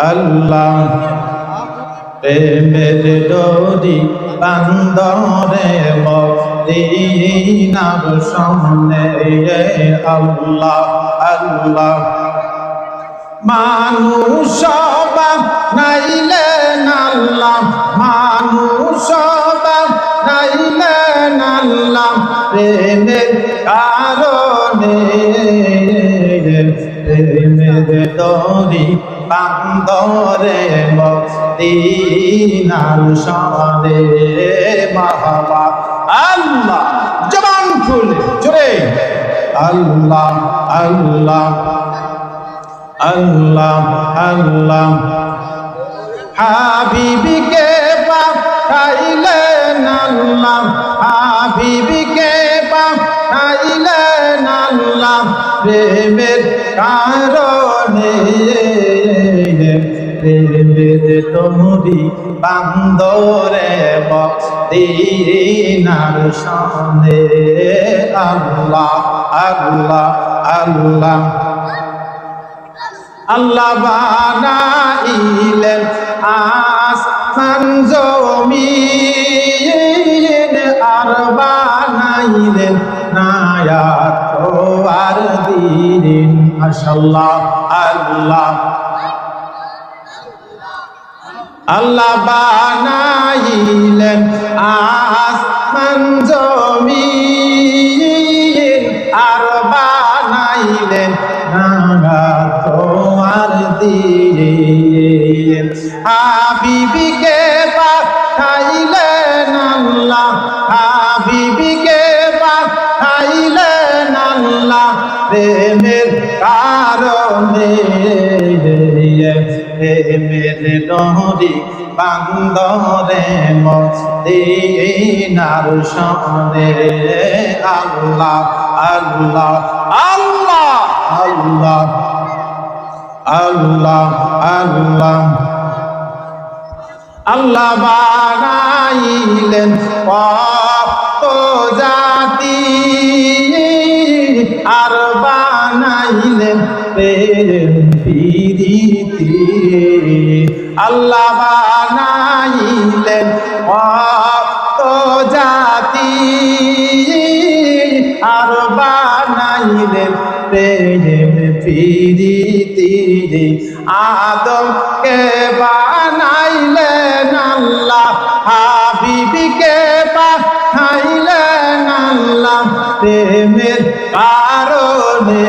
আল্লাহ প্রেমের ডোরি বান্দরে মদিনার সামনে আল্লাহ আল্লাহ মানুষ নাইলেন আল্লাহ মানুষ নাইলেন আল্লাহ প্রেমের কারণে প্রেমের ডোরি বান্দরে মদিনার সামনে মারহাবা আল্লাহ জবান খুলে জোরে আল্লাহ আল্লাহ আল্লাহ আল্লাহ হাবিবিকে পাঠাইলেন আল্লাহ হাবিবিকে পাঠাইলেন আল্লাহ প্রেমের কারণে প্রেমের ডোরি বান্দরে মদিনার সামনে আল্লাহ আল্লাহ আল্লাহ আল্লাহ বানাইলেন আসমান জমিন আর বানাইলেন নায়াত আর দিন মাশাআল্লাহ আল্লাহ আল্লাহ বানাইলেন আসমান জমিন আর বানাইলেন নায়াত আর দিন হাবিবিকে পাঠাইলেন আল্লাহ হাবিবিকে পাঠাইলেন আল্লাহ প্রেমের কারণে প্রেমের ডোরি বান্দরে মদিনার সামনে আল্লাহ আল্লাহ আল্লাহ আল্লাহ আল্লাহ আল্লাহ আল্লাহ বানাইলেন কত জাতি আর বানাইলেন প্রেম প্রীতি আল্লাহ বানাইলেন কত জাতি আর বানাইলেন প্রেম প্রীতি আদমকে বানাইলেন আল্লাহ হাবিবিকে বানাইলেন আল্লাহ প্রেমের কারণে